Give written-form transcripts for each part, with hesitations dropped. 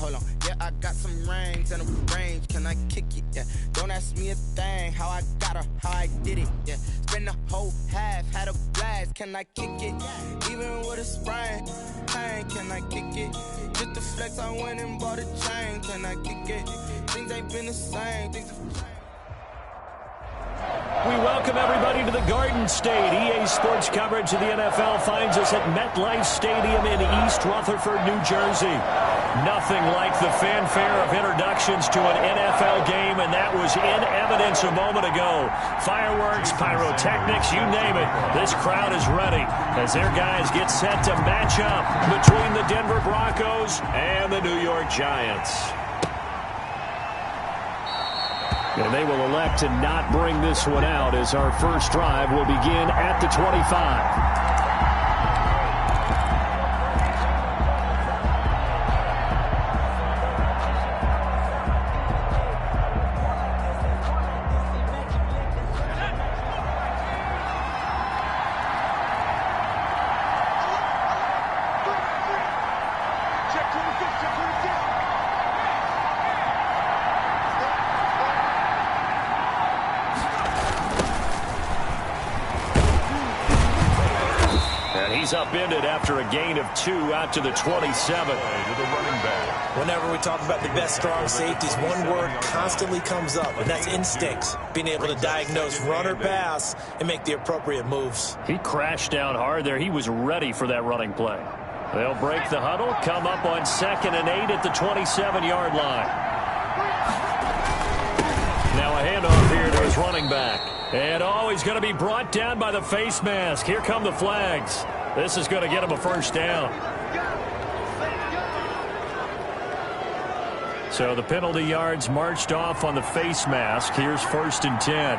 hold on. Yeah, I got some rings and a range. Can I kick it? Yeah. Don't ask me a thing. How I got her, how I did it. Yeah. Spend the whole half, had a blast. Can I kick it? Even with a sprain, pain. Can I kick it? Just the flex, I went and bought a chain. Can I kick it? Things ain't been the same. We welcome everybody to the Garden State. EA Sports coverage of the NFL finds us at MetLife Stadium in East Rutherford, New Jersey. Nothing like the fanfare of introductions to an NFL game, and that was in evidence a moment ago. Fireworks, pyrotechnics, you name it. This crowd is ready as their guys get set to match up between the Denver Broncos and the New York Giants. And they will elect to not bring this one out as our first drive will begin at the 25. Upended after a gain of 2 out to the 27. Whenever we talk about the best strong safeties, one word constantly comes up, and that's instincts. Being able to diagnose run or pass and make the appropriate moves. He crashed down hard there. He was ready for that running play. They'll break the huddle, come up on 2nd and 8 at the 27-yard line. Now a handoff here to his running back. And he's going to be brought down by the face mask. Here come the flags. This is going to get him a first down. So the penalty yards marched off on the face mask. Here's 1st and 10.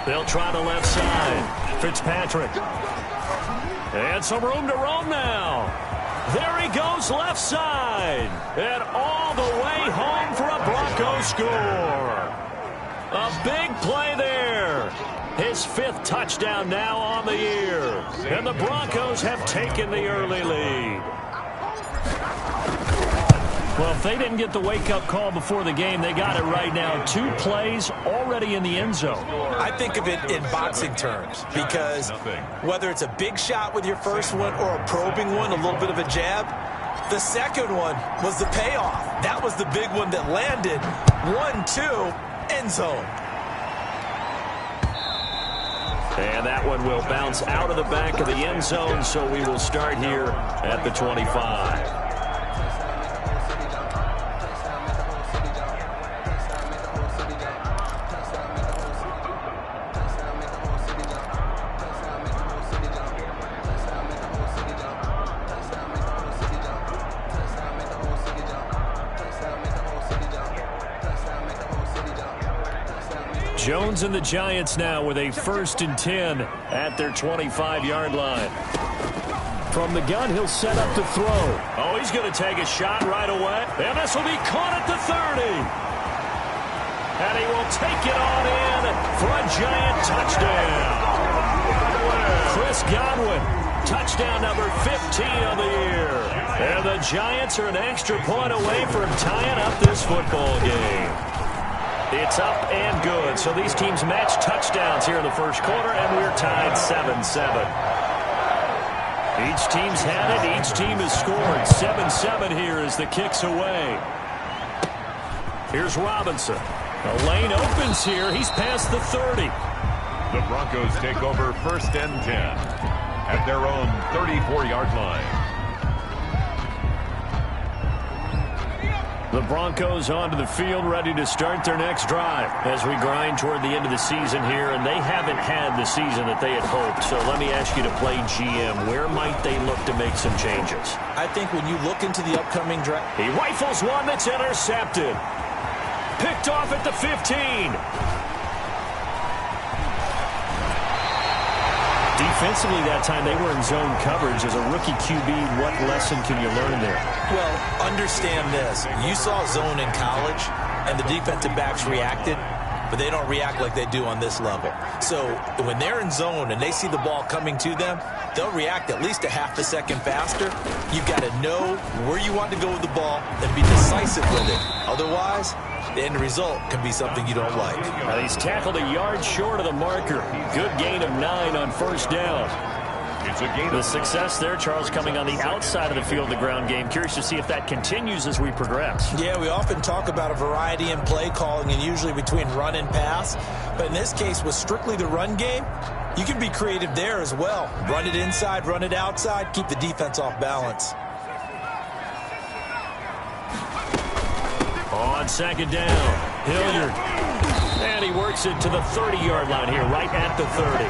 They'll try the left side. Fitzpatrick. And some room to roam now. There he goes left side. And all the way home for a Broncos score. A big play there. His 5th touchdown now on the year. And the Broncos have taken the early lead. Well, if they didn't get the wake-up call before the game, they got it right now. 2 plays already in the end zone. I think of it in boxing terms because whether it's a big shot with your first one or a probing one, a little bit of a jab, the second one was the payoff. That was the big one that landed. 1-2, end zone. And that one will bounce out of the back of the end zone, so we will start here at the 25. Jones and the Giants now with a 1st and 10 at their 25-yard line. From the gun, he'll set up to throw. Oh, he's going to take a shot right away. And this will be caught at the 30. And he will take it on in for a Giant touchdown. Chris Godwin, touchdown number 15 on the year. And the Giants are an extra point away from tying up this football game. It's up and good. So these teams match touchdowns here in the first quarter, and we're tied 7-7. Each team's had it. Each team has scored. 7-7 here as the kick's away. Here's Robinson. The lane opens here. He's past the 30. The Broncos take over 1st and 10 at their own 34-yard line. The Broncos onto the field, ready to start their next drive as we grind toward the end of the season here, and they haven't had the season that they had hoped. So let me ask you to play GM. Where might they look to make some changes? I think when you look into the upcoming draft, he rifles one that's intercepted. Picked off at the 15. Defensively that time, they were in zone coverage. As a rookie QB, what lesson can you learn there? Well, understand this. You saw zone in college, and the defensive backs reacted. but they don't react like they do on this level. So when they're in zone and they see the ball coming to them, they'll react at least a half a second faster. You've got to know where you want to go with the ball and be decisive with it. Otherwise, the end result can be something you don't like. Well, he's tackled a yard short of the marker. Good gain of 9 on first down. The success there, Charles, coming on the outside of the field, the ground game. Curious to see if that continues as we progress. Yeah, we often talk about a variety in play calling and usually between run and pass. But in this case, with strictly the run game, you can be creative there as well. Run it inside, run it outside, keep the defense off balance. On second down, Hilliard. And he works it to the 30-yard line here, right at the 30.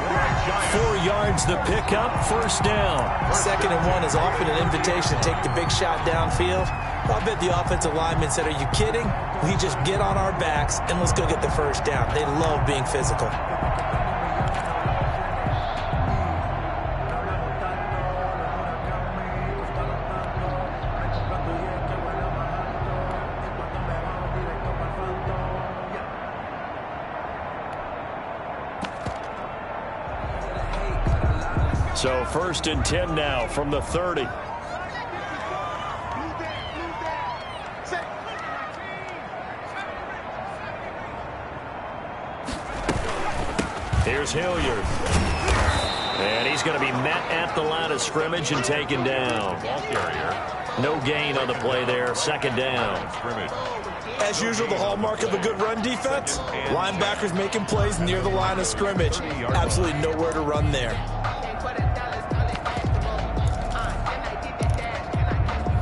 4 yards the pickup, first down. 2nd and 1 is often an invitation to take the big shot downfield. I bet the offensive lineman said, are you kidding? We just get on our backs and let's go get the first down. They love being physical. So 1st and 10 now from the 30. Here's Hilliard. And he's going to be met at the line of scrimmage and taken down. No gain on the play there. 2nd down. As usual, the hallmark of a good run defense, linebackers making plays near the line of scrimmage. Absolutely nowhere to run there.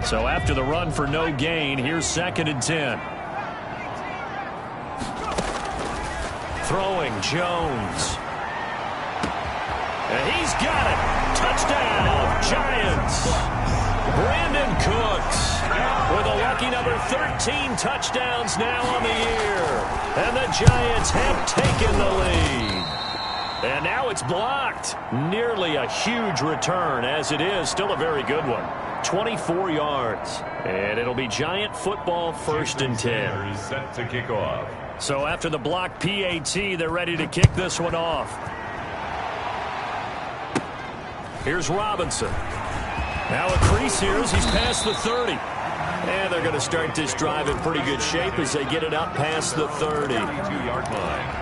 So after the run for no gain, here's 2nd and 10. Throwing Jones. And he's got it. Touchdown, Giants. Brandon Cooks with a lucky number 13 touchdowns now on the year. And the Giants have taken the lead. And now it's blocked. Nearly a huge return, as it is. Still a very good one. 24 yards. And it'll be Giant football, 1st and 10. Set to kick off. So after the block PAT, they're ready to kick this one off. Here's Robinson. Now a crease here as he's past the 30. And they're going to start this drive in pretty good shape as they get it up past the 30. 2-yard line.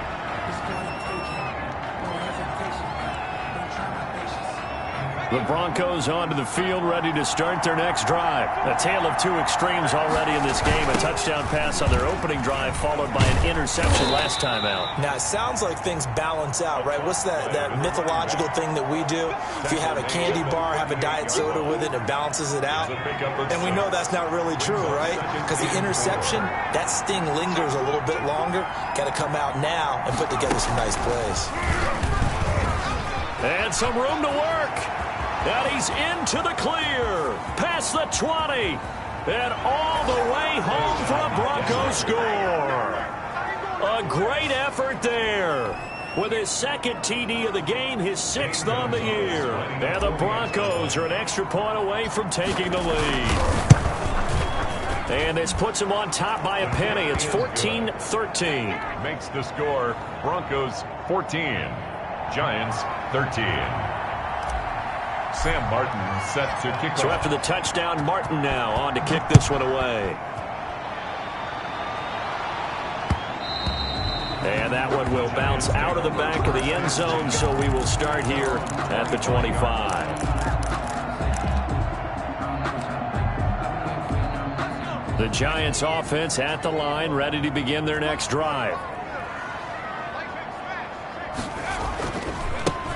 The Broncos onto the field, ready to start their next drive. A tale of 2 extremes already in this game. A touchdown pass on their opening drive, followed by an interception last time out. Now, it sounds like things balance out, right? What's that mythological thing that we do? If you have a candy bar, have a diet soda with it, it balances it out. And we know that's not really true, right? Because the interception, that sting lingers a little bit longer. Got to come out now and put together some nice plays. And some room to work. And he's into the clear. Past the 20. And all the way home for a Bronco score. A great effort there. With his 2nd TD of the game, his 6th on the year. And the Broncos are an extra point away from taking the lead. And this puts him on top by a penny. It's 14-13. Makes the score Broncos 14. Giants 13. Sam Martin set to kick off. So after the touchdown, Martin now on to kick this one away. And that one will bounce out of the back of the end zone, so we will start here at the 25. The Giants offense at the line, ready to begin their next drive.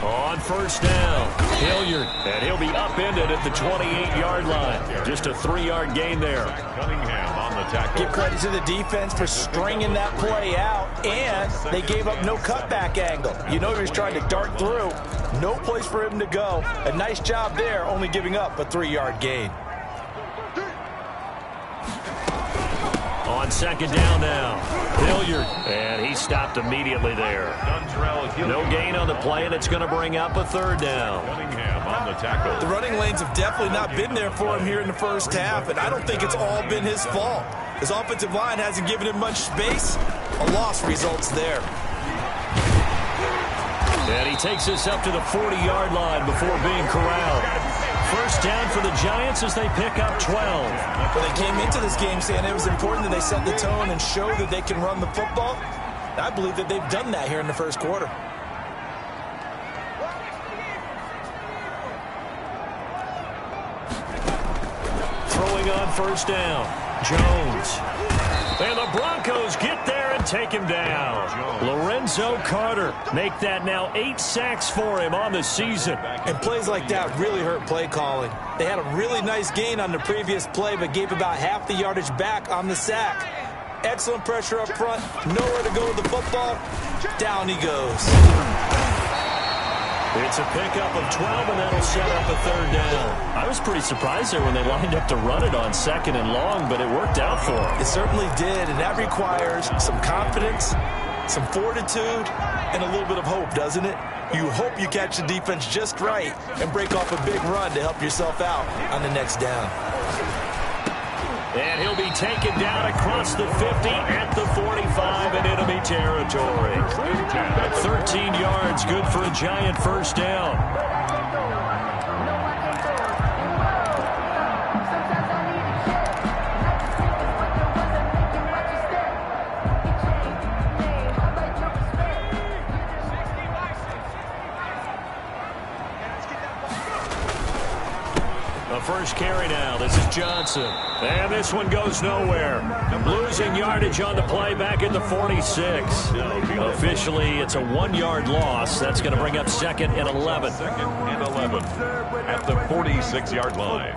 On first down, Hilliard, and he'll be upended at the 28-yard line. Just a 3-yard gain there. Cunningham on the tackle. Give credit to the defense for stringing that play out, and they gave up no cutback angle. You know he was trying to dart through. No place for him to go. A nice job there, only giving up a 3-yard gain. On second down now, Hilliard, and he stopped immediately there. No gain on the play, and it's going to bring up a 3rd down. Cunningham on the tackle. The running lanes have definitely not been there for him here in the first half, and I don't think it's all been his fault. His offensive line hasn't given him much space, A loss results there. And he takes us up to the 40-yard line before being corralled. First down for the Giants as they pick up 12. When they came into this game saying it was important that they set the tone and show that they can run the football, I believe that they've done that here in the first quarter. Throwing on first down, Jones. And the Broncos get there and take him down. Lorenzo Carter make that now 8 sacks for him on the season. And plays like that really hurt play calling. They had a really nice gain on the previous play, but gave about half the yardage back on the sack. Excellent pressure up front. Nowhere to go with the football. Down he goes. It's a pickup of 12, and that'll set up a third down. I was pretty surprised there when they lined up to run it on second and long, but it worked out for them. It certainly did, and that requires some confidence, some fortitude, and a little bit of hope, doesn't it? You hope you catch the defense just right and break off a big run to help yourself out on the next down. And he'll be taken down across the 50 at the 45 in enemy territory. 13 yards, good for a Giant first down. First carry now. This is Johnson. And this one goes nowhere. Losing yardage on the play back at the 46. Officially, it's a 1-yard loss. That's going to bring up second and 11. Second and 11 at the 46-yard line.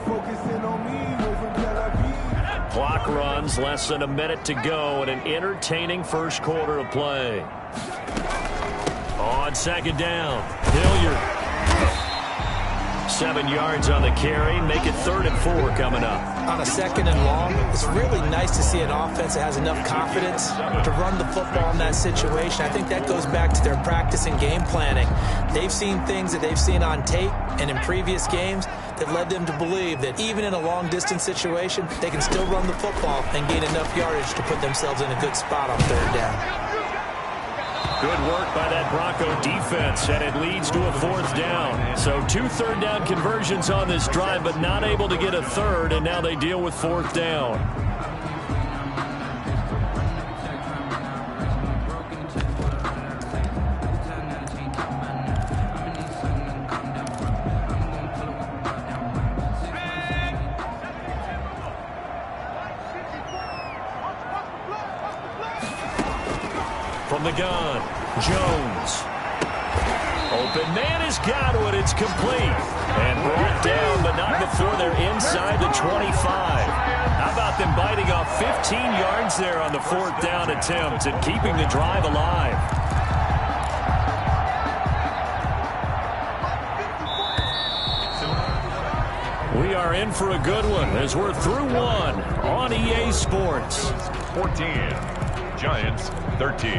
Clock runs, less than a minute to go in an entertaining first quarter of play. On second down, Hilliard. 7 yards on the carry. Make it 3rd and 4 coming up. On a second and long, it's really nice to see an offense that has enough confidence to run the football in that situation. I think that goes back to their practice and game planning. They've seen things that they've seen on tape and in previous games that led them to believe that even in a long-distance situation, they can still run the football and gain enough yardage to put themselves in a good spot on third down. Good work by that Bronco defense, and it leads to a 4th down. So 2 third-down conversions on this drive, but not able to get a third, and now they deal with 4th down. From the gun, Jones. Open man is Godwin. It's complete. And brought down, but not before they're inside the 25. How about them biting off 15 yards there on the 4th down attempt and keeping the drive alive? We are in for a good one as we're through one on EA Sports. 14. Giants 13.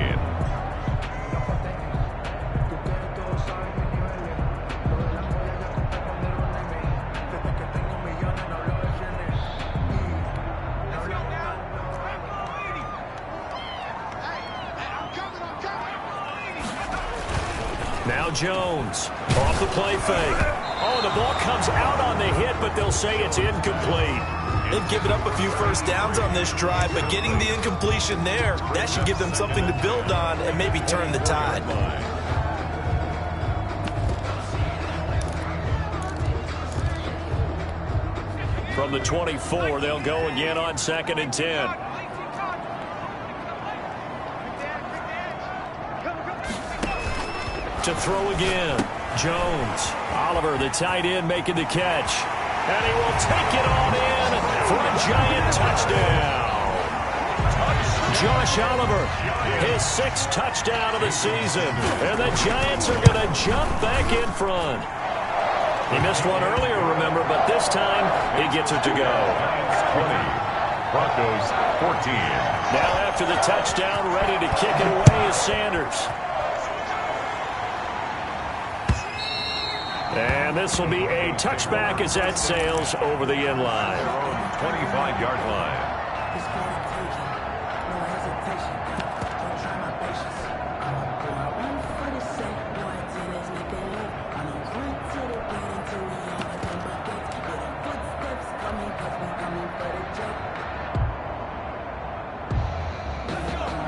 Now Jones off the play fake. Oh, the ball comes out on the hit, but they'll say it's incomplete. They've given up a few first downs on this drive, but getting the incompletion there, that should give them something to build on and maybe turn the tide. From the 24, they'll go again on 2nd and 10. To throw again, Jones. Oliver, the tight end, making the catch. And he will take it on in for a Giant touchdown. Josh Oliver, his 6th touchdown of the season. And the Giants are going to jump back in front. He missed one earlier, remember, but this time he gets it to go. 20. Broncos 14. Now after the touchdown, ready to kick it away is Sanders. And this will be a touchback as that sails over the end line. 25-yard line.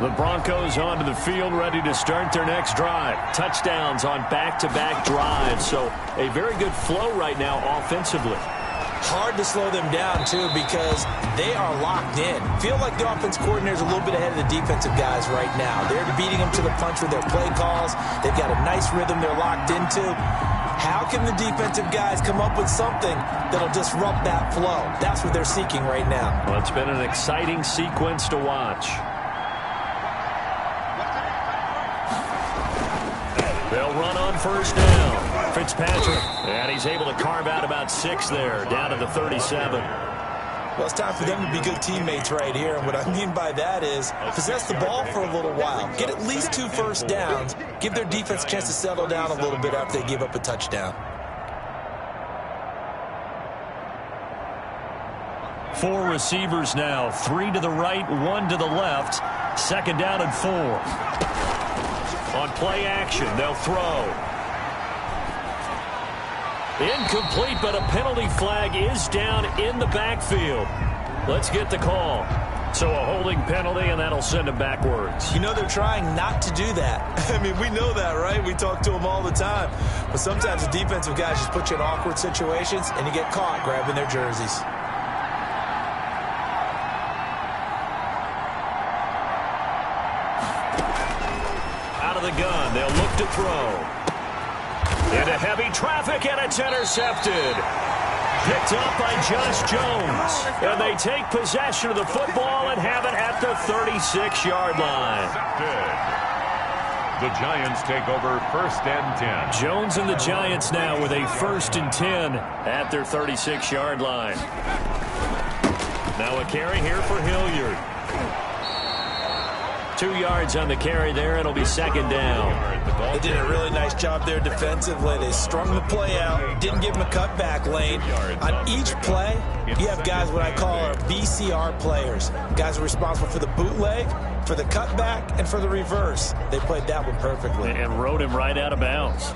The Broncos onto the field, ready to start their next drive. Touchdowns on back-to-back drives, so a very good flow right now offensively. Hard to slow them down, too, because they are locked in. Feel like the offense coordinator is a little bit ahead of the defensive guys right now. They're beating them to the punch with their play calls. They've got a nice rhythm they're locked into. How can the defensive guys come up with something that'll disrupt that flow? That's what they're seeking right now. Well, it's been an exciting sequence to watch. They'll run on first down. Fitzpatrick, and he's able to carve out about 6 there, down to the 37. Well, it's time for them to be good teammates right here. And what I mean by that is possess the ball for a little while. Get at least 2 first downs. Give their defense a chance to settle down a little bit after they give up a touchdown. 4 receivers now, 3 to the right, 1 to the left. Second down and 4. On play action, they'll throw. Incomplete, but a penalty flag is down in the backfield. Let's get the call. So a holding penalty, and that'll send him backwards. You know they're trying not to do that. I mean, we know that, right? We talk to them all the time. But sometimes the defensive guys just put you in awkward situations, and you get caught grabbing their jerseys. The gun, they'll look to throw. Into heavy traffic, and it's intercepted. Picked up by Josh Jones. And they take possession of the football and have it at the 36-yard line. The Giants take over 1st and 10. Jones and the Giants now with a 1st and 10 at their 36-yard line. Now a carry here for Hilliard. 2 yards on the carry there. It'll be second down. They did a really nice job there defensively. They strung the play out, didn't give them a cutback lane. On each play, you have guys what I call our BCR players. Guys are responsible for the bootleg, for the cutback, and for the reverse. They played that one perfectly. And rode him right out of bounds.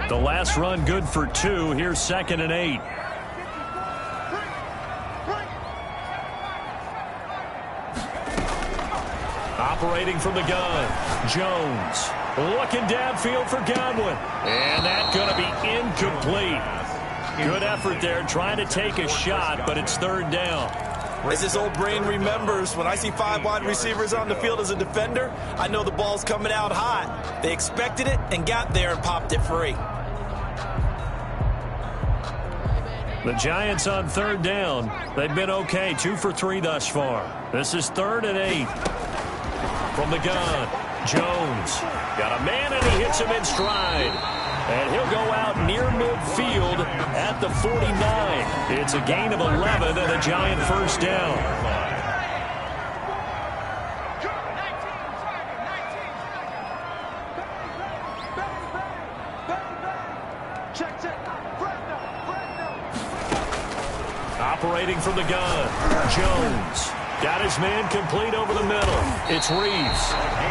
The last run good for 2. Here's 2nd and 8. Operating from the gun, Jones looking downfield for Godwin, and that's going to be incomplete. Good effort there trying to take a shot, but it's 3rd down. As this old brain remembers, when I see 5 wide receivers on the field as a defender, I know the ball's coming out hot. They expected it and got there and popped it free. The Giants on 3rd down. They've been okay, 2 for 3 thus far. This is 3rd and 8. From the gun, Jones got a man, and he hits him in stride. And he'll go out near midfield at the 49. It's a gain of 11 and a Giant 1st down. Operating from the gun, Jones. Got his man complete over the middle. It's Reeves.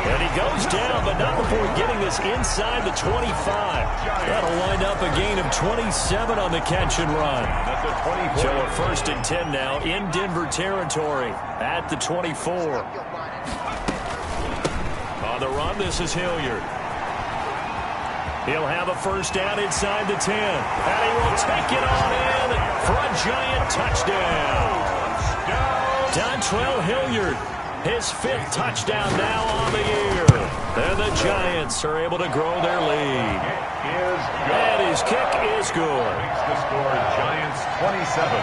And he goes down, but not before getting this inside the 25. That'll wind up a gain of 27 on the catch and run. So a 1st and 10 now in Denver territory at the 24. On the run, this is Hilliard. He'll have a 1st down inside the 10. And he will take it on in for a Giant touchdown. Dontrell Hilliard, his 5th touchdown now on the year. And the Giants are able to grow their lead. And his kick is good. The score, Giants 27.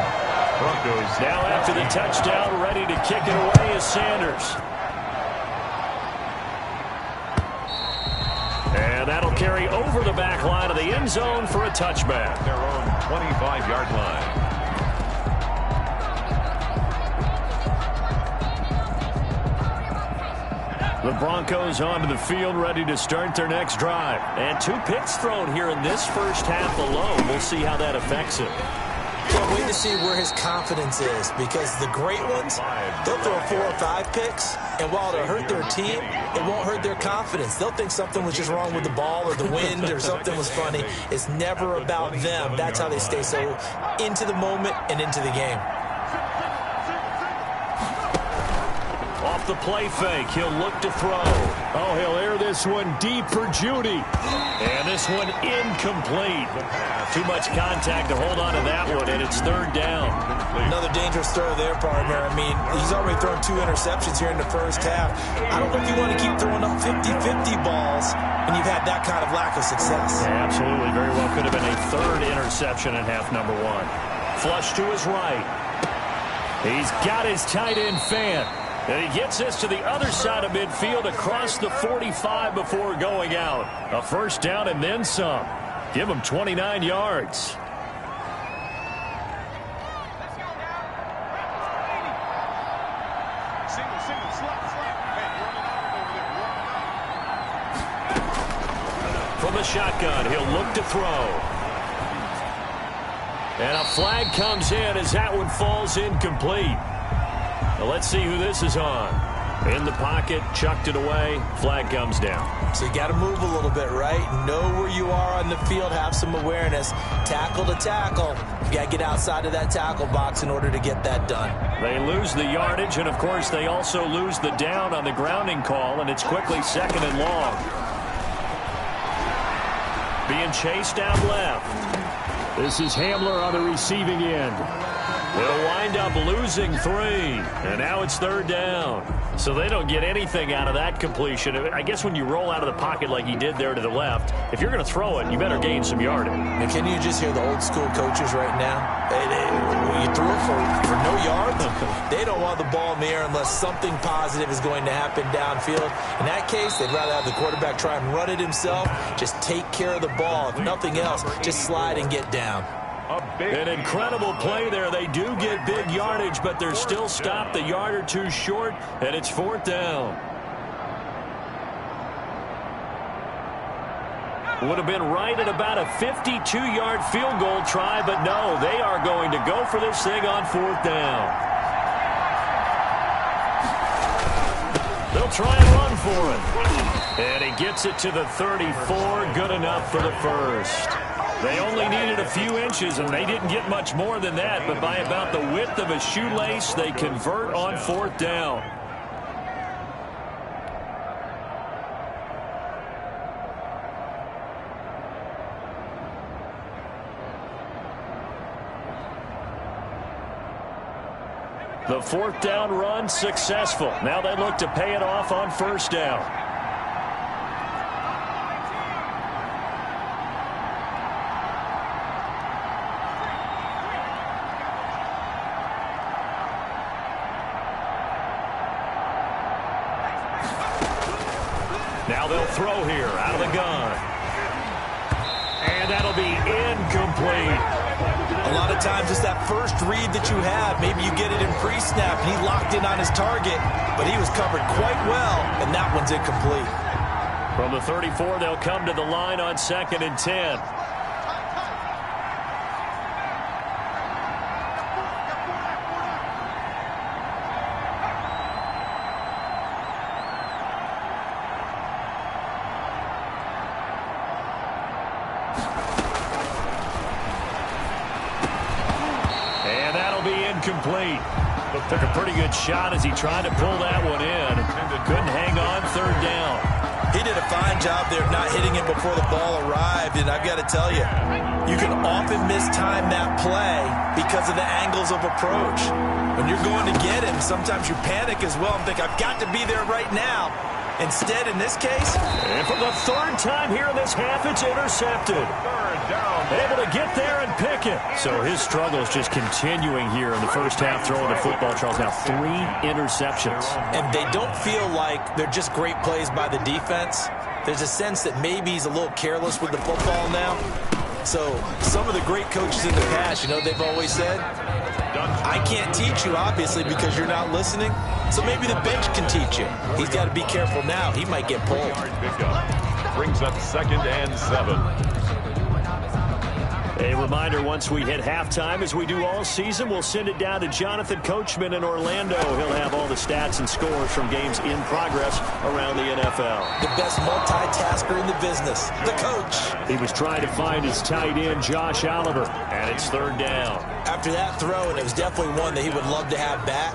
Broncos. Now after the touchdown, ready to kick it away is Sanders. And that'll carry over the back line of the end zone for a touchback. Their own 25-yard line. The Broncos onto the field, ready to start their next drive. And 2 picks thrown here in this first half alone. We'll see how that affects him. Can't wait to see where his confidence is, because the great ones, they'll throw 4 or 5 picks, and while it'll hurt their team, it won't hurt their confidence. They'll think something was just wrong with the ball or the wind or something was funny. It's never about them. That's how they stay so into the moment and into the game. off the play fake. He'll look to throw. Oh, he'll air this one deep for Judy. And this one incomplete. Too much contact to hold on to that one, and it's third down. Another dangerous throw there, partner. I mean, he's already thrown 2 interceptions here in the first half. I don't know if you want to keep throwing up 50-50 balls when you've had that kind of lack of success. Yeah, absolutely. Very well could have been a third interception in half number 1. Flush to his right. He's got his tight end fan. And he gets this to the other side of midfield across the 45 before going out. A first down and then some. Give him 29 yards. From the shotgun, he'll look to throw. And a flag comes in as that one falls incomplete. Now let's see who this is on. In the pocket, chucked it away, flag comes down. So you got to move a little bit, right? Know where you are on the field, have some awareness. Tackle to tackle. You got to get outside of that tackle box in order to get that done. They lose the yardage, and of course they also lose the down on the grounding call, and it's quickly second and long. Being chased out left. This is Hamler on the receiving end. They'll wind up losing 3, and now it's third down. So they don't get anything out of that completion. I guess when you roll out of the pocket like he did there to the left, if you're going to throw it, you better gain some yardage. And can you just hear the old school coaches right now? You threw it for no yards. They don't want the ball in the air unless something positive is going to happen downfield. In that case, they'd rather have the quarterback try and run it himself. Just take care of the ball. If nothing else, just slide and get down. An incredible play there. They do get big yardage, but they're still stopped a yard or 2 short, and it's fourth down. Would have been right at about a 52-yard field goal try, but no, they are going to go for this thing on fourth down. They'll try and run for it. And he gets it to the 34, good enough for the first. They only needed a few inches, and they didn't get much more than that, but by about the width of a shoelace, they convert on fourth down. The fourth down run successful. Now they look to pay it off on first down. Now they'll throw here out of the gun. And that'll be incomplete. A lot of times it's that first read that you have. Maybe you get it in pre-snap, and he locked in on his target, but he was covered quite well, and that one's incomplete. From the 34, they'll come to the line on 2nd and 10. Complete. Took a pretty good shot as he tried to pull that one in. Couldn't hang on third down. He did a fine job there of not hitting it before the ball arrived, and I've got to tell you, you can often mistime that play because of the angles of approach. When you're going to get him, sometimes you panic as well and think, I've got to be there right now. Instead, in this case, and for the third time here in this half, it's intercepted. Able to get there and pick it. So his struggle is just continuing here in the first half, throwing the football. Charles, now 3 interceptions. And they don't feel like they're just great plays by the defense. There's a sense that maybe he's a little careless with the football now. So some of the great coaches in the past, you know, they've always said, I can't teach you, obviously, because you're not listening. So maybe the bench can teach you. He's got to be careful now. He might get pulled. Brings up 2nd and 7. A reminder, once we hit halftime, as we do all season, we'll send it down to Jonathan Coachman in Orlando. He'll have all the stats and scores from games in progress around the NFL. The best multitasker in the business, the coach. He was trying to find his tight end, Josh Oliver, and it's third down. After that throw, and it was definitely one that he would love to have back,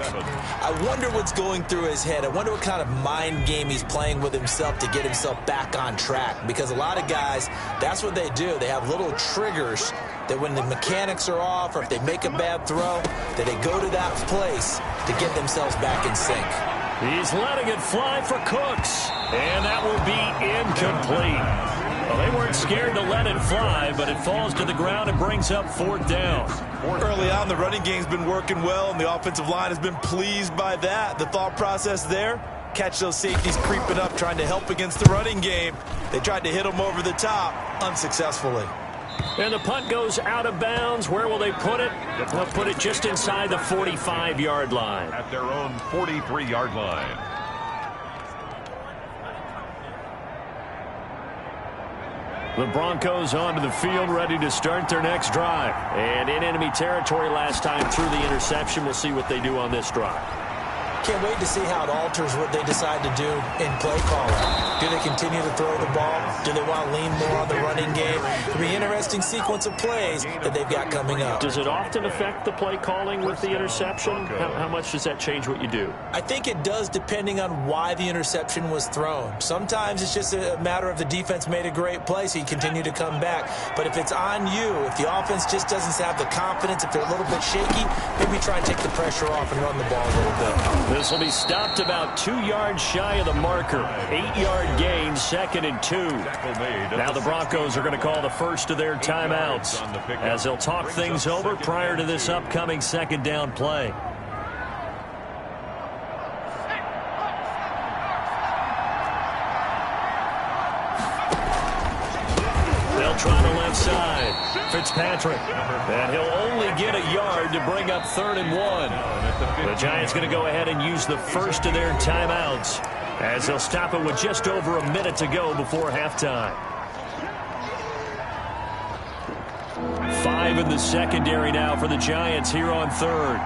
I wonder what's going through his head. I wonder what kind of mind game he's playing with himself to get himself back on track. Because a lot of guys, that's what they do. They have little triggers that when the mechanics are off or if they make a bad throw, that they go to that place to get themselves back in sync. He's letting it fly for Cooks, and that will be incomplete. Well, they weren't scared to let it fly, but it falls to the ground and brings up fourth down. Early on, the running game's been working well, and the offensive line has been pleased by that. The thought process there, catch those safeties creeping up, trying to help against the running game. They tried to hit them over the top, unsuccessfully. And the punt goes out of bounds. Where will they put it? They'll put it just inside the 45-yard line. At their own 43-yard line. The Broncos onto the field, ready to start their next drive. And in enemy territory last time through the interception. We'll see what they do on this drive. Can't wait to see how it alters what they decide to do in play calling. Do they continue to throw the ball? Do they want to lean more on the running game? It'll be an interesting sequence of plays that they've got coming up. Does it often affect the play calling with the interception? How much does that change what you do? I think it does, depending on why the interception was thrown. Sometimes it's just a matter of the defense made a great play, so you continue to come back. But if it's on you, if the offense just doesn't have the confidence, if they're a little bit shaky, maybe try and take the pressure off and run the ball a little bit. This will be stopped about 2 yards shy of the marker. 8-yard gain, 2nd and 2. Now the Broncos are going to call the first of their timeouts as they'll talk things over prior to this upcoming second down play. They'll try the left side. Fitzpatrick. And he'll only get a yard to bring up 3rd and 1. The Giants going to go ahead and use the first of their timeouts as they'll stop it with just over a minute to go before halftime. 5 in the secondary now for the Giants here on 3rd.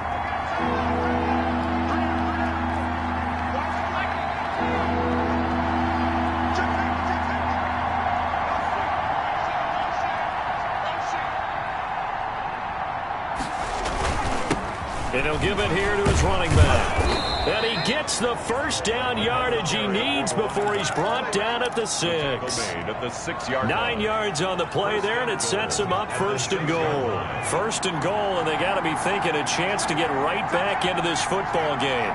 And he'll give it here to his running back. And he gets the first down yardage he needs before he's brought down at the 6. 9 yards on the play there, and it sets him up 1st and goal. 1st and goal, and they got to be thinking a chance to get right back into this football game.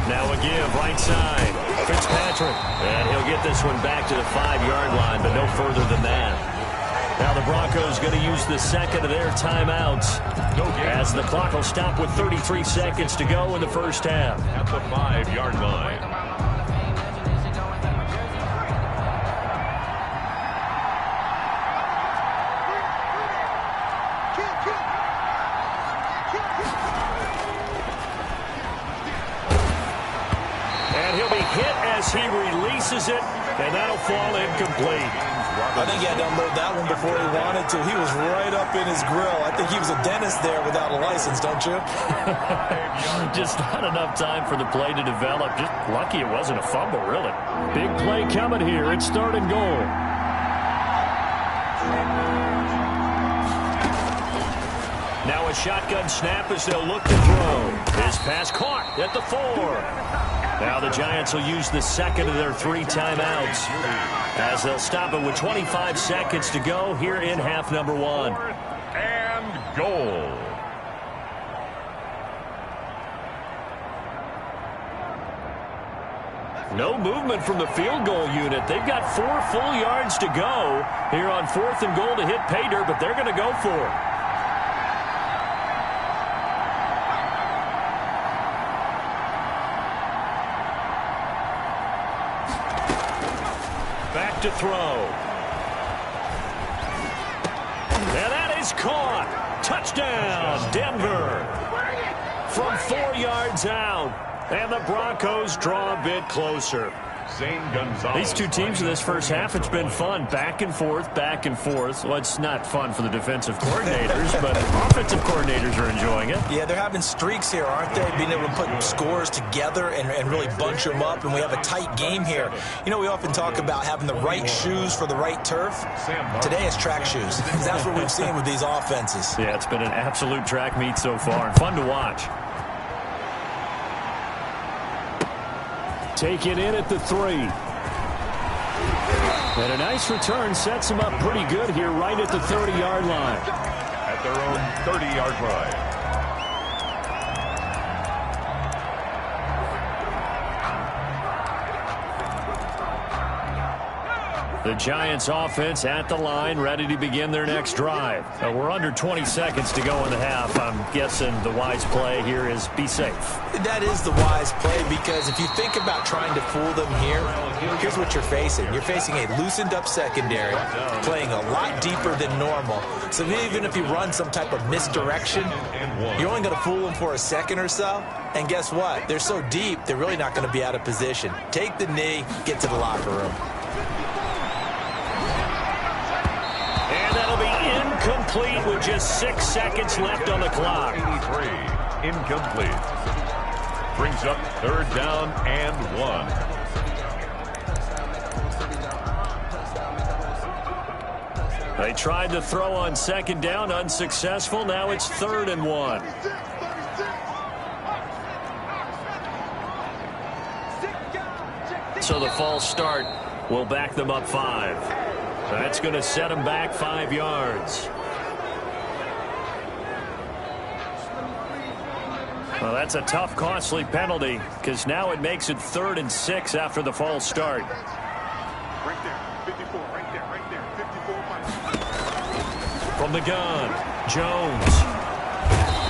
Now a give, right side. Fitzpatrick. And he'll get this one back to the 5-yard line, but no further than that. Now the Broncos going to use the second of their timeouts as the clock will stop with 33 seconds to go in the first half. At the 5-yard line. And he'll be hit as he releases it, and that'll fall incomplete. I think he had to unload that one before he wanted to. He was right up in his grill. I think he was a dentist there without a license, don't you? Just not enough time for the play to develop. Just lucky it wasn't a fumble, really. Big play coming here. It's 3rd and goal. Now a shotgun snap as they'll look to throw. His pass caught at the 4. Now the Giants will use the second of their 3 timeouts as they'll stop it with 25 seconds to go here in half number 1. 4th and goal. No movement from the field goal unit. They've got 4 full yards to go here on 4th and goal to hit pay dirt, but they're going to go for it. Back to throw. And that is caught. Touchdown, Denver. From 4 yards out. And the Broncos draw a bit closer. These two teams in this first half, it's been fun. Back and forth, back and forth. Well, it's not fun for the defensive coordinators, but offensive coordinators are enjoying it. Yeah, they're having streaks here, aren't they? Being able to put scores together and really bunch them up, and we have a tight game here. You know, we often talk about having the right shoes for the right turf. Today it's track shoes, because that's what we've seen with these offenses. Yeah, it's been an absolute track meet so far, and fun to watch. Take it in at the 3. And a nice return sets them up pretty good here right at the 30-yard line. At their own 30-yard line. The Giants offense at the line, ready to begin their next drive. We're under 20 seconds to go in the half. I'm guessing the wise play here is be safe. That is the wise play, because if you think about trying to fool them here, here's what you're facing. You're facing a loosened up secondary, playing a lot deeper than normal. So even if you run some type of misdirection, you're only going to fool them for a second or so. And guess what? They're so deep, they're really not going to be out of position. Take the knee, get to the locker room. Incomplete with just 6 seconds left on the clock. 83, incomplete. Brings up 3rd down and 1. They tried to throw on 2nd down, unsuccessful. Now it's 3rd and 1. So the false start will back them up 5. That's going to set them back 5 yards. Well, that's a tough, costly penalty, because now it makes it 3rd and 6 after the false start. Right there, 54, right there, 54. From the gun, Jones.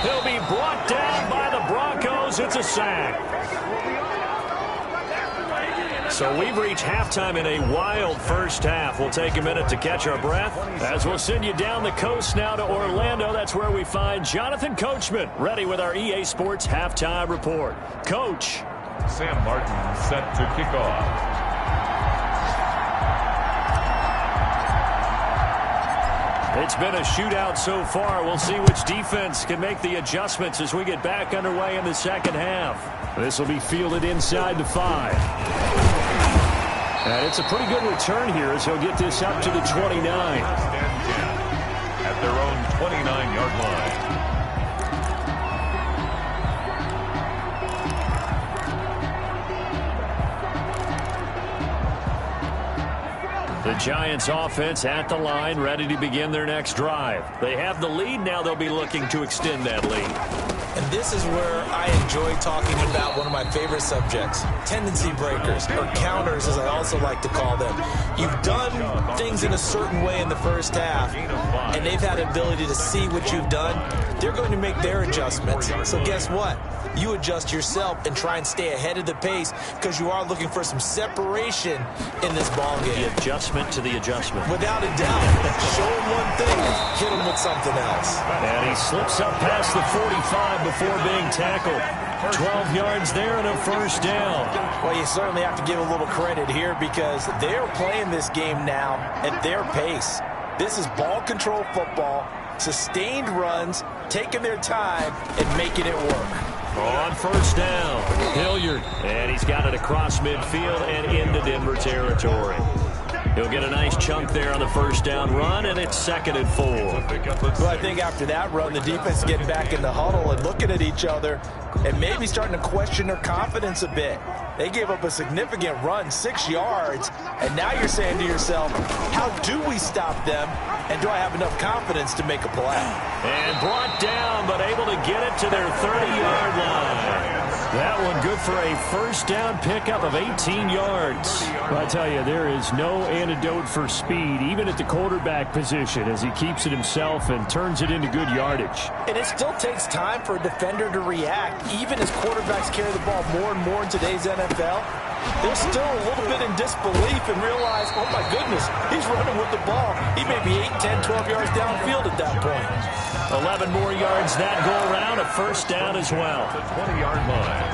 He'll be brought down by the Broncos. It's a sack. So we've reached halftime in a wild first half. We'll take a minute to catch our breath as we'll send you down the coast now to Orlando. That's where we find Jonathan Coachman ready with our EA Sports halftime report. Coach. Sam Martin set to kick off. It's been a shootout so far. We'll see which defense can make the adjustments as we get back underway in the second half. This will be fielded inside the 5. And it's a pretty good return here as he'll get this up to the 29. At their own 29-yard line. The Giants offense at the line, ready to begin their next drive. They have the lead. Now they'll be looking to extend that lead. And this is where I enjoy talking about one of my favorite subjects, tendency breakers, or counters as I also like to call them. You've done things in a certain way in the first half, and they've had the ability to see what you've done. They're going to make their adjustments. So guess what? You adjust yourself and try and stay ahead of the pace, because you are looking for some separation in this ball game. The adjustment to the adjustment. Without a doubt. Show him one thing, hit him with something else. And he slips up past the 45 before being tackled. 12 yards there and a first down. Well, you certainly have to give a little credit here, because they're playing this game now at their pace. This is ball control football, sustained runs, taking their time and making it work. On first down, Hilliard, and he's got it across midfield and into Denver territory. He'll get a nice chunk there on the first down run, and it's 2nd and 4. Well, I think after that run, the defense is getting back in the huddle and looking at each other and maybe starting to question their confidence a bit. They gave up a significant run, 6 yards, and now you're saying to yourself, how do we stop them, and do I have enough confidence to make a play? And brought down, but able to get it to their 30-yard line. That one good for a first down pickup of 18 yards. Well, I tell you, there is no antidote for speed, even at the quarterback position, as he keeps it himself and turns it into good yardage. And it still takes time for a defender to react, even as quarterbacks carry the ball more and more in today's NFL. They're still a little bit in disbelief and realize, oh my goodness, he's running with the ball. He may be 8, 10, 12 yards downfield at that point. 11 more yards that go around, a first down as well. The 20-yard line.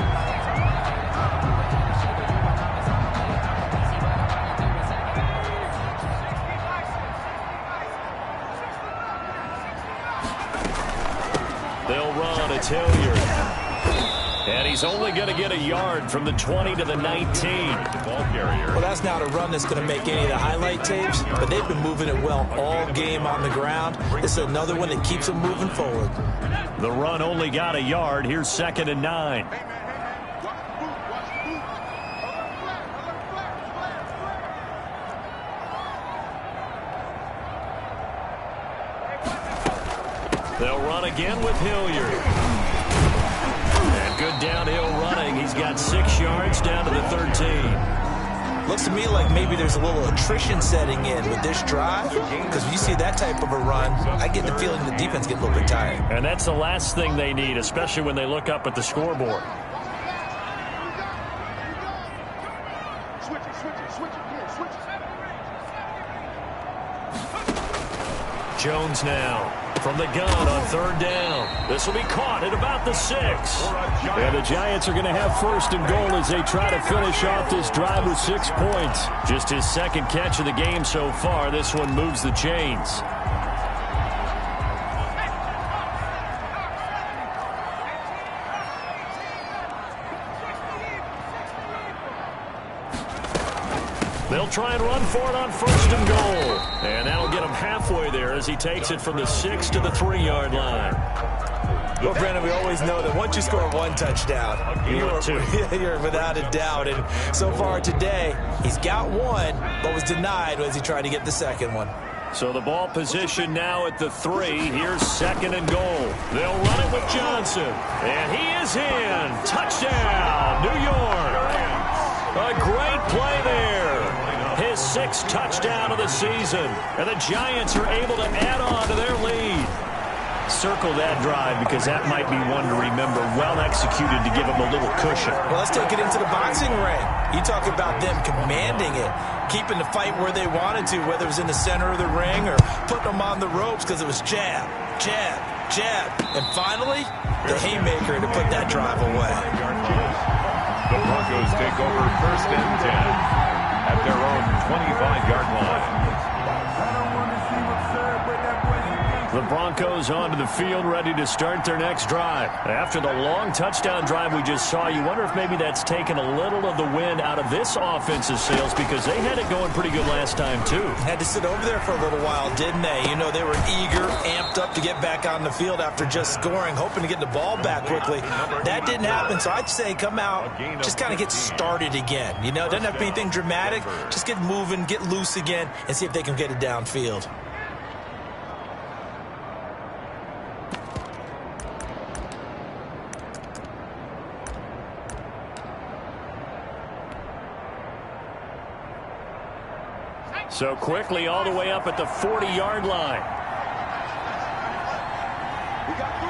He's only going to get a yard from the 20 to the 19. The ball carrier. Well, that's not a run that's going to make any of the highlight tapes, but they've been moving it well all game on the ground. This is another one that keeps them moving forward. The run only got a yard. Here's 2nd and 9. They'll run again with Hilliard. And good downhill running. He's got 6 yards down to the 13. Looks to me like maybe there's a little attrition setting in with this drive, because when you see that type of a run, I get the feeling the defense gets a little bit tired. And that's the last thing they need, especially when they look up at the scoreboard. Jones now from the gun on 3rd down. This will be caught at about the 6. And the Giants are going to have 1st and goal as they try to finish off this drive with 6 points. Just his 2nd catch of the game so far. This one moves the chains. They'll try and run for it on 1st and goal. And that'll get him halfway there as he takes it from the 6 to the 3-yard line. Well, Brandon, we always know that once you score 1 touchdown, you're without a doubt. And so far today, he's got 1, but was denied as he tried to get the 2nd one. So the ball position now at the 3. Here's 2nd and goal. They'll run it with Johnson. And he is in. Touchdown, New York. A great play there. His 6th touchdown of the season. And the Giants are able to add on to their lead. Circle that drive because that might be one to remember. Well executed to give him a little cushion. Well, let's take it into the boxing ring. You talk about them commanding it, keeping the fight where they wanted to, whether it was in the center of the ring or putting them on the ropes because it was jab, jab, jab. And finally, the haymaker to put that drive away. The Broncos take over 1st and 10 at their own 25-yard line. The Broncos onto the field, ready to start their next drive. After the long touchdown drive we just saw, you wonder if maybe that's taken a little of the wind out of this offensive sails because they had it going pretty good last time, too. Had to sit over there for a little while, didn't they? You know, they were eager, amped up to get back on the field after just scoring, hoping to get the ball back quickly. That didn't happen, so I'd say come out, just kind of get started again. You know, it doesn't have to be anything dramatic. Just get moving, get loose again, and see if they can get it downfield. So quickly all the way up at the 40-yard line. We got 3.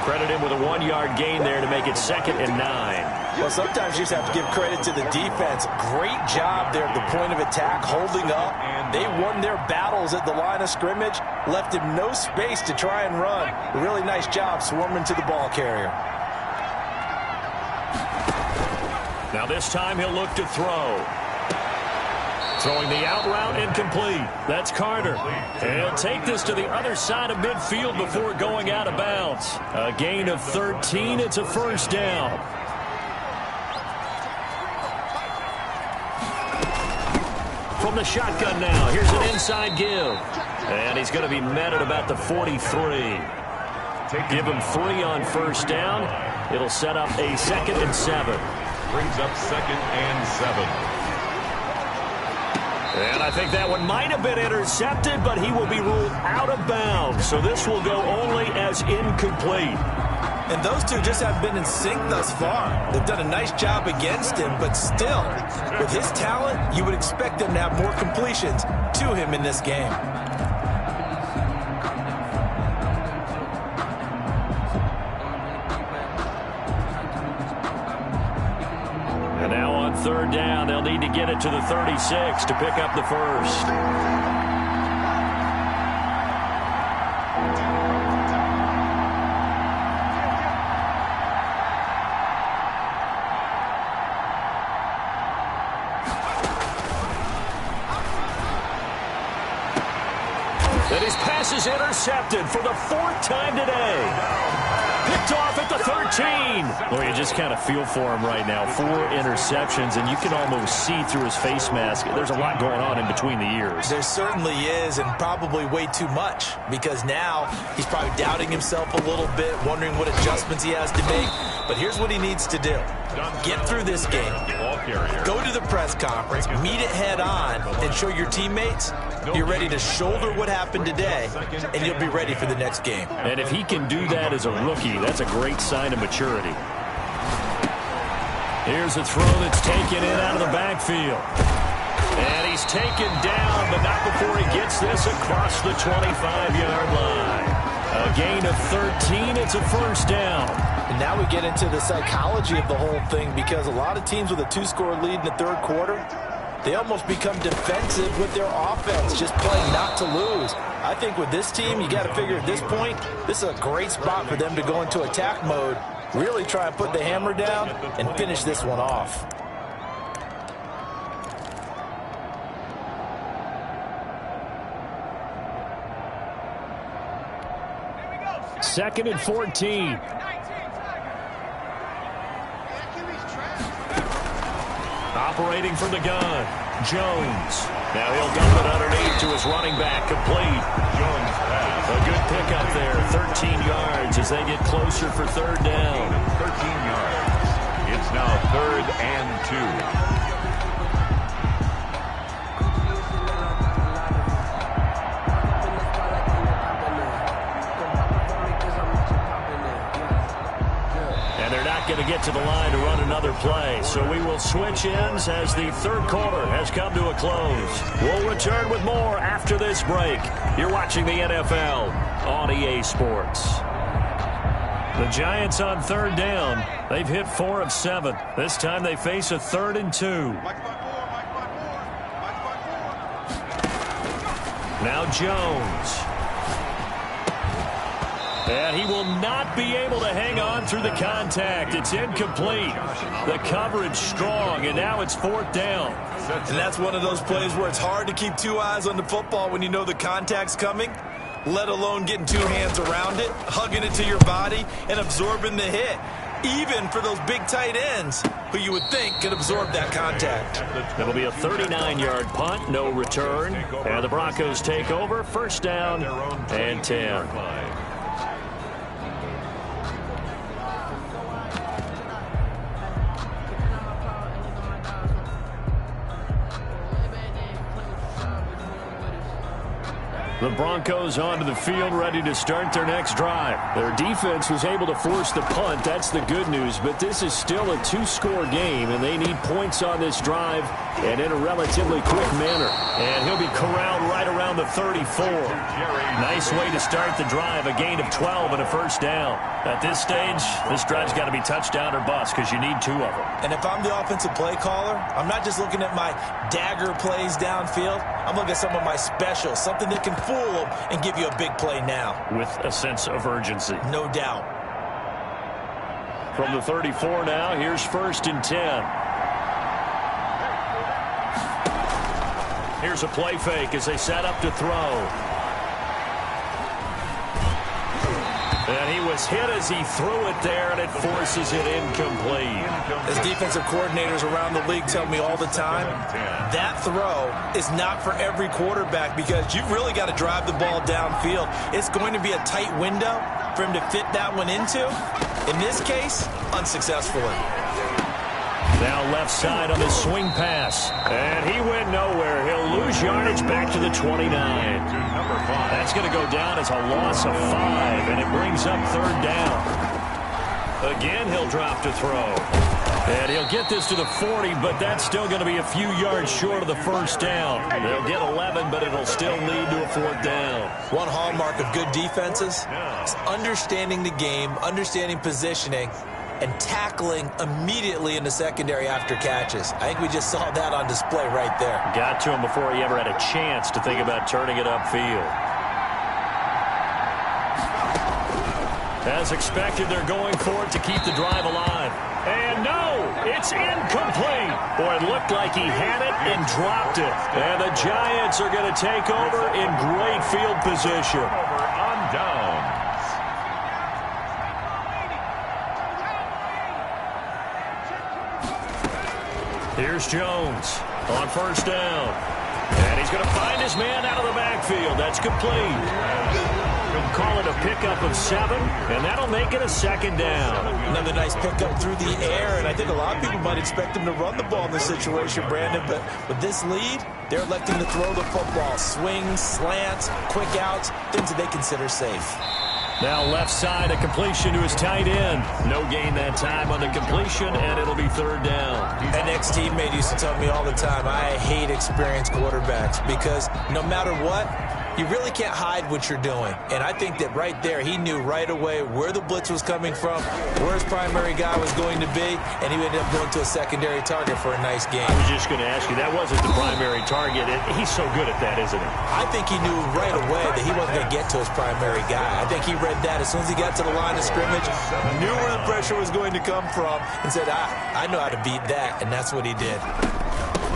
Credit him with a 1-yard gain there to make it 2nd and 9. Well, sometimes you just have to give credit to the defense. Great job there at the point of attack, holding up. They won their battles at the line of scrimmage, left him no space to try and run. A really nice job swarming to the ball carrier. Now this time he'll look to throw. Throwing the out route incomplete. That's Carter. And he'll take this to the other side of midfield before going out of bounds. A gain of 13. It's a 1st down. From the shotgun now. Here's an inside give. And he's going to be met at about the 43. Give him 3 on 1st down. It'll set up a 2nd and 7. Brings up 2nd and 7. And I think that one might have been intercepted, but he will be ruled out of bounds. So this will go only as incomplete. And those two just have been in sync thus far. They've done a nice job against him, but still, with his talent, you would expect them to have more completions to him in this game. And now on 3rd down, they'll need to get it to the 36 to pick up the 1st. is intercepted for the 4th time today. Picked off at the 13. Well, you just kind of feel for him right now. 4 interceptions, and you can almost see through his face mask. There's a lot going on in between the ears. There certainly is, and probably way too much, because now he's probably doubting himself a little bit, wondering what adjustments he has to make. But here's what he needs to do. Get through this game. Go to the press conference, meet it head on, and show your teammates you're ready to shoulder what happened today, and you'll be ready for the next game. And if he can do that as a rookie, that's a great sign of maturity. Here's a throw that's taken in out of the backfield. And he's taken down, but not before he gets this across the 25-yard line. A gain of 13, it's a first down. And now we get into the psychology of the whole thing, because a lot of teams with a 2-score lead in the third quarter, they almost become defensive with their offense, just playing not to lose. I think with this team, you got to figure at this point, this is a great spot for them to go into attack mode, really try and put the hammer down and finish this one off. Second and 14. Operating from the gun, Jones. Now he'll dump it underneath to his running back, complete. Jones pass. A good pickup there, 13 yards as they get closer for third down. 13 yards. It's now 3rd and 2. Going to get to the line to run another play. So we will switch ends as the third quarter has come to a close. We'll return with more after this break. You're watching the NFL on EA Sports. The Giants on third down. They've hit 4 of 7. This time they face a 3rd and 2. Now Jones. And he will not be able to hang on through the contact. It's incomplete. The coverage strong, and now it's 4th down. And that's one of those plays where it's hard to keep 2 eyes on the football when you know the contact's coming, let alone getting 2 hands around it, hugging it to your body, and absorbing the hit. Even for those big tight ends who you would think could absorb that contact. It'll be a 39-yard punt, no return. And the Broncos take over, first down and 10. The Broncos onto the field, ready to start their next drive. Their defense was able to force the punt. That's the good news. But this is still a 2-score game, and they need points on this drive and in a relatively quick manner. And he'll be corralled right around the 34. Nice way to start the drive, a gain of 12 and a first down. At this stage, this drive's got to be touchdown or bust because you need 2 of them. And if I'm the offensive play caller, I'm not just looking at my dagger plays downfield. I'm looking at some of my specials, something that can fool them and give you a big play now. With a sense of urgency. No doubt. From the 34 now, here's 1st and 10. Here's a play fake as they set up to throw. And he was hit as he threw it there, and it forces it incomplete. As defensive coordinators around the league tell me all the time, that throw is not for every quarterback because you've really got to drive the ball downfield. It's going to be a tight window for him to fit that one into. In this case, unsuccessfully. Now left side on the swing pass. And he went nowhere. He'll lose yardage back to the 29. That's going to go down as a loss of 5, and it brings up third down. Again, he'll drop to throw. And he'll get this to the 40, but that's still going to be a few yards short of the first down. They'll get 11, but it'll still lead to a 4th down. One hallmark of good defenses is understanding the game, understanding positioning, and tackling immediately in the secondary after catches. I think we just saw that on display right there. Got to him before he ever had a chance to think about turning it upfield. As expected, they're going for it to keep the drive alive. And no, it's incomplete. Boy, it looked like he had it and dropped it. And the Giants are going to take over in great field position. On downs. Here's Jones on first down. And he's going to find his man out of the backfield. That's complete. He'll call it a pickup of 7, and that'll make it a second down. Another nice pickup through the air, and I think a lot of people might expect him to run the ball in this situation, Brandon, but with this lead, they're electing to throw the football. Swings, slants, quick outs, things that they consider safe. Now left side, a completion to his tight end. No gain that time on the completion, and it'll be third down. An ex-teammate used to tell me all the time, I hate experienced quarterbacks because no matter what, you really can't hide what you're doing. And I think that right there, he knew right away where the blitz was coming from, where his primary guy was going to be, and he ended up going to a secondary target for a nice game. I was just going to ask you, that wasn't the primary target. He's so good at that, isn't he? I think he knew right away that he wasn't going to get to his primary guy. I think he read that as soon as he got to the line of scrimmage, knew where the pressure was going to come from, and said, I know how to beat that, and that's what he did.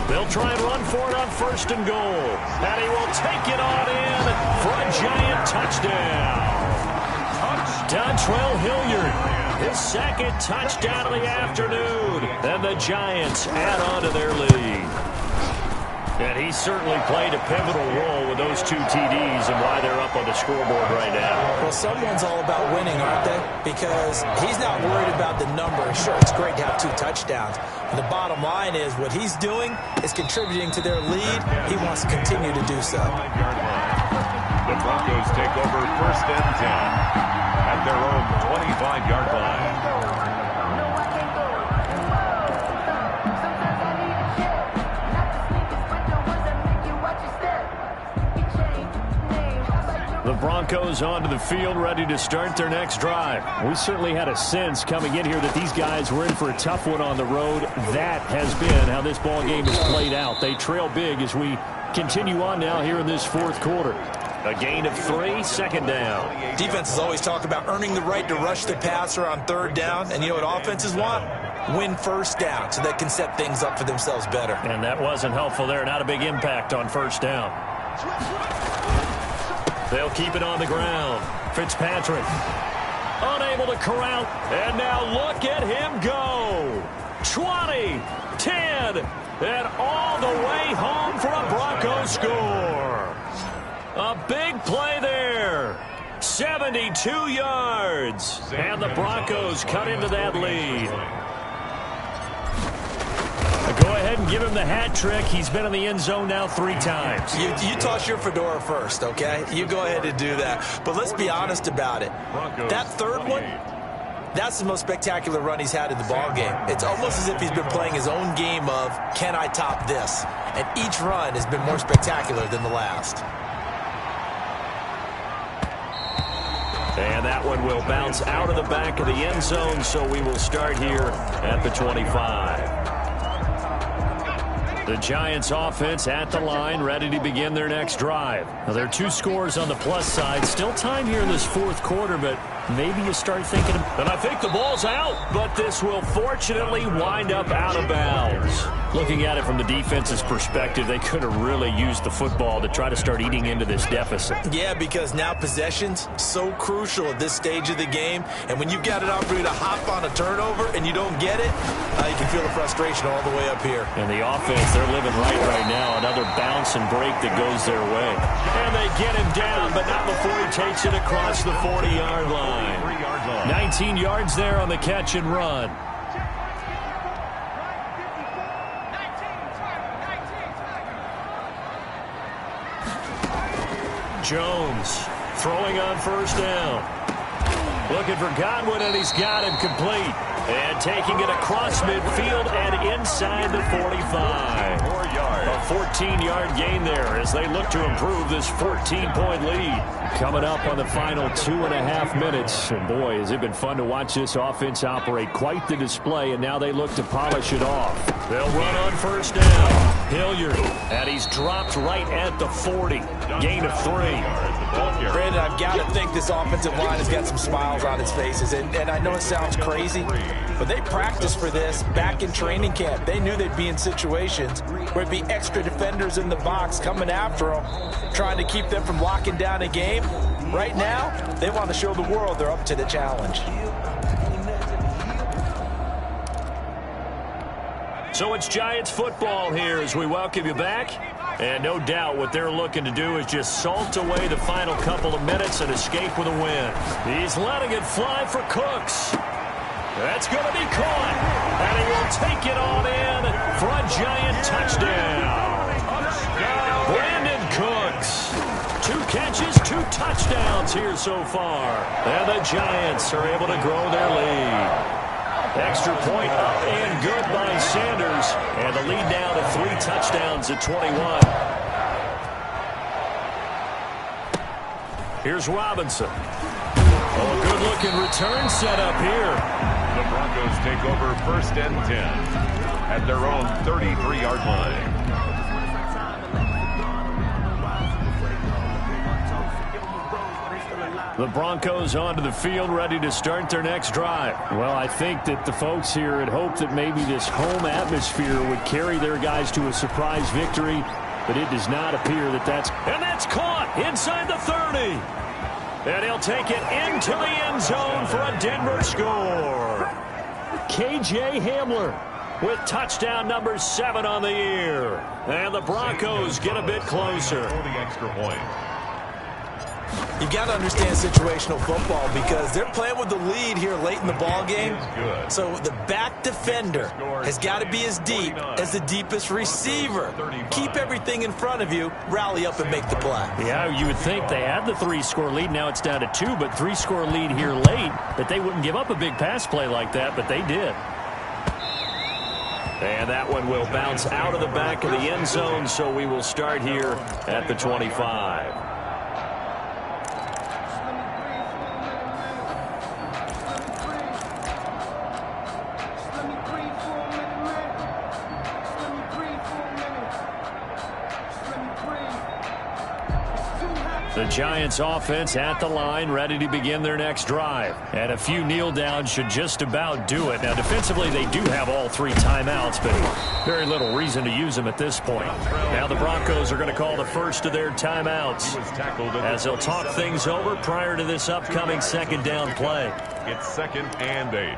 They'll try and run for it on first and goal. And he will take it on in for a Giant touchdown. Dontrell Hilliard, his second touchdown of the afternoon. And the Giants add on to their lead. And he certainly played a pivotal role with those 2 TDs and why they're up on the scoreboard right now. Well, someone's all about winning, aren't they? Because he's not worried about the number. Sure, it's great to have 2 touchdowns. And the bottom line is what he's doing is contributing to their lead. He wants to continue to do so. The Broncos take over first and 10 at their own 25-yard line. The Broncos onto the field, ready to start their next drive. We certainly had a sense coming in here that these guys were in for a tough one on the road. That has been how this ball game has played out. They trail big as we continue on now here in this fourth quarter. A gain of 3, second down. Defenses always talk about earning the right to rush the passer on third down. And you know what offenses want? Win first down so they can set things up for themselves better. And that wasn't helpful there. Not a big impact on first down. They'll keep it on the ground. Fitzpatrick unable to corral. And now look at him go. 20, 10, and all the way home for a Broncos score. A big play there. 72 yards. And the Broncos cut into that lead. Go ahead and give him the hat trick. He's been in the end zone now 3 times. You toss your fedora first, okay? You go ahead and do that. But let's be honest about it. That third one, that's the most spectacular run he's had in the ballgame. It's almost as if he's been playing his own game of, can I top this? And each run has been more spectacular than the last. And that one will bounce out of the back of the end zone, so we will start here at the 25. The Giants offense at the line, ready to begin their next drive. Now, there are 2 scores on the plus side. Still time here in this fourth quarter, but maybe you start thinking, and I think the ball's out, but this will fortunately wind up out of bounds. Looking at it from the defense's perspective, they could have really used the football to try to start eating into this deficit. Yeah, because now possession's so crucial at this stage of the game, and when you've got an opportunity to hop on a turnover and you don't get it, you can feel the frustration all the way up here. And the offense, they're living right now. Another bounce and break that goes their way. And they get him down, but not before he takes it across the 40-yard line. 19 yards there on the catch and run. Jones throwing on first down. Looking for Godwin, and he's got him complete. And taking it across midfield and inside the 45. 4 yards. A 14-yard gain there as they look to improve this 14-point lead. Coming up on the final 2.5 minutes. And boy, has it been fun to watch this offense operate. Quite the display, and now they look to polish it off. They'll run on first down. Hilliard, and he's dropped right at the 40. Gain of 3. Brandon, I've got to think this offensive line has got some smiles on its faces. And I know it sounds crazy, but they practiced for this back in training camp. They knew they'd be in situations where it'd be extra defenders in the box coming after them, trying to keep them from locking down a game. Right now, they want to show the world they're up to the challenge. So it's Giants football here as we welcome you back. And no doubt what they're looking to do is just salt away the final couple of minutes and escape with a win. He's letting it fly for Cooks. That's going to be caught. And he will take it on in for a Giant touchdown. Brandon Cooks. 2 catches, 2 touchdowns here so far. And the Giants are able to grow their lead. Extra point up and good by Sanders. And the lead now to 3 touchdowns at 21. Here's Robinson. Oh, a good-looking return set up here. The Broncos take over 1st and 10 at their own 33-yard line. The Broncos onto the field, ready to start their next drive. Well, I think that the folks here had hoped that maybe this home atmosphere would carry their guys to a surprise victory, but it does not appear that that's... And that's caught inside the 30. And he'll take it into the end zone for a Denver score. K.J. Hamler with touchdown number 7 on the year. And the Broncos get a bit closer. For the extra point. You've got to understand situational football because they're playing with the lead here late in the ball game. So the back defender has got to be as deep as the deepest receiver. Keep everything in front of you, rally up and make the play. Yeah, you would think they had the 3-score lead. Now it's down to 2, but 3-score lead here late, that they wouldn't give up a big pass play like that, but they did. And that one will bounce out of the back of the end zone, so we will start here at the 25. The Giants offense at the line, ready to begin their next drive. And a few kneel downs should just about do it. Now, defensively, they do have all 3 timeouts, but very little reason to use them at this point. Now the Broncos are going to call the first of their timeouts as they'll talk things over prior to this upcoming 2nd down play. It's 2nd and 8.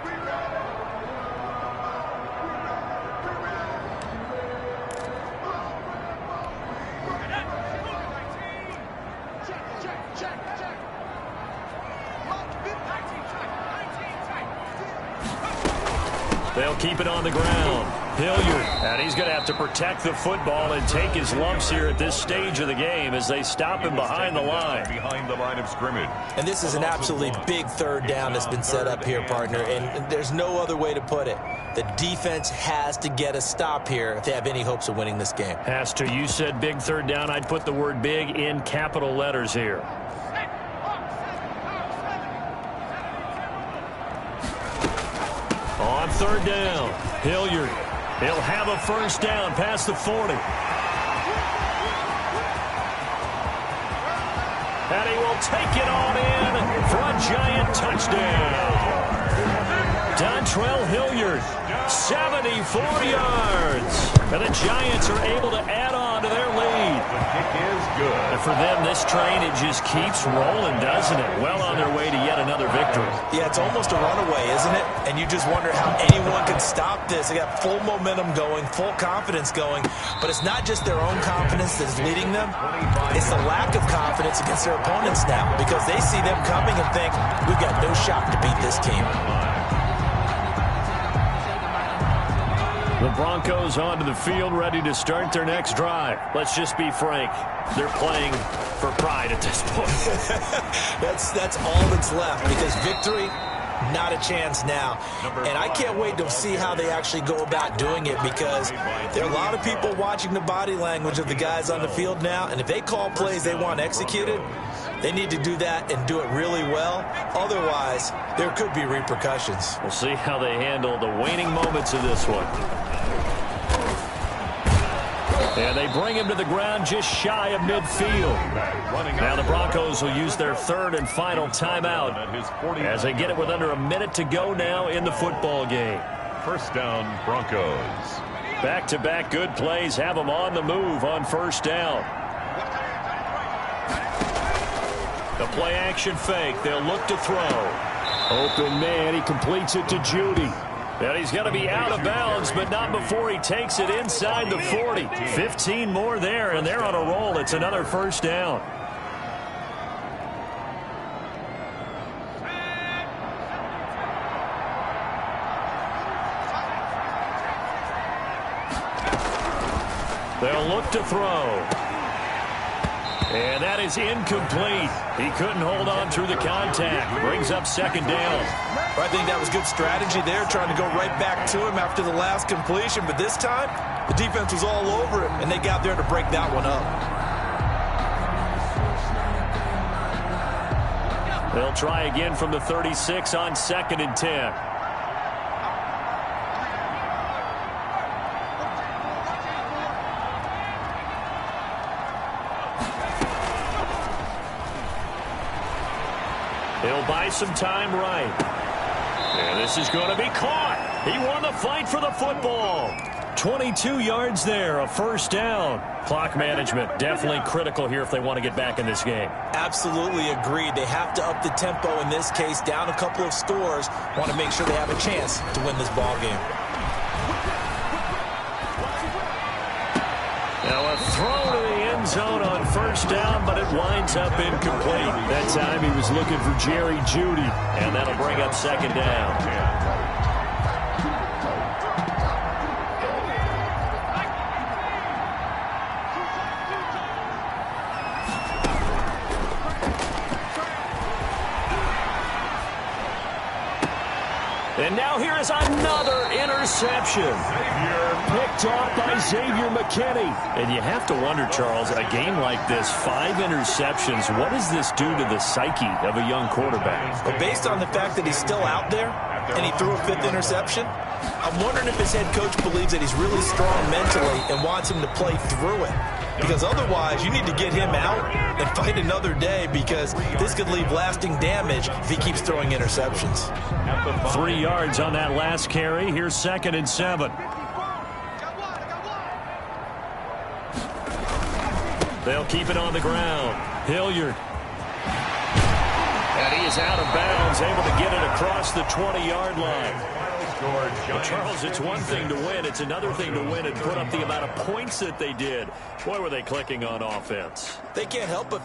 They'll keep it on the ground. Hilliard, and he's going to have to protect the football and take his lumps here at this stage of the game as they stop him behind the line. Behind the line of scrimmage. And this is an absolutely big 3rd down that's been set up here, partner, and there's no other way to put it. The defense has to get a stop here if they have any hopes of winning this game. Has to. You said big 3rd down. I'd put the word big in capital letters here. On 3rd down, Hilliard. He'll have a 1st down past the 40. And he will take it on in for a Giant touchdown. Dontrell Hilliard, 74 yards. And the Giants are able to add on to their lead. The kick is good. And for them, this train, it just keeps rolling, doesn't it? Well on their way to yet another victory. Yeah, it's almost a runaway, isn't it? And you just wonder how anyone can stop this. They got full momentum going, full confidence going. But it's not just their own confidence that's leading them. It's the lack of confidence against their opponents now because they see them coming and think, we've got no shot to beat this team. The Broncos onto the field, ready to start their next drive. Let's just be frank. They're playing for pride at this point. That's all that's left because victory, not a chance now. And I can't wait to see how they actually go about doing it because there are a lot of people watching the body language of the guys on the field now. And if they call plays they want executed, they need to do that and do it really well. Otherwise, there could be repercussions. We'll see how they handle the waning moments of this one. And they bring him to the ground just shy of midfield. Now the Broncos will use their third and final timeout as they get it with under a minute to go now in the football game. First down, Broncos. Back-to-back good plays have them on the move on first down. The play action fake. They'll look to throw. Open man. He completes it to Judy. And he's going to be out of bounds, but not before he takes it inside the 40. 15 more there, and they're on a roll. It's another first down. They'll look to throw. And that is incomplete. He couldn't hold on through the contact. Brings up second down. I think that was good strategy there, trying to go right back to him after the last completion. But this time, the defense was all over him, and they got there to break that one up. They'll try again from the 36 on 2nd and 10. He'll buy some time right. And this is going to be caught. He won the fight for the football. 22 yards there, a first down. Clock management definitely critical here if they want to get back in this game. Absolutely agreed. They have to up the tempo in this case, down a couple of scores. Want to make sure they have a chance to win this ball game. Now a throw to the end zone on first down, but it winds up incomplete. That time he was looking for Jerry Judy, and that'll bring up second down. And now here is another interception. Picked off by Xavier McKinney. And you have to wonder, Charles, a game like this, 5 interceptions, what does this do to the psyche of a young quarterback? But based on the fact that he's still out there and he threw a 5th interception, I'm wondering if his head coach believes that he's really strong mentally and wants him to play through it. Because otherwise, you need to get him out and fight another day, because this could leave lasting damage if he keeps throwing interceptions. 3 yards on that last carry. Here's 2nd and 7. They'll keep it on the ground. Hilliard. And he is out of bounds, able to get it across the 20-yard line. Well, Charles, it's one thing to win. It's another thing to win and put up the amount of points that they did. Boy, were they clicking on offense. They can't help but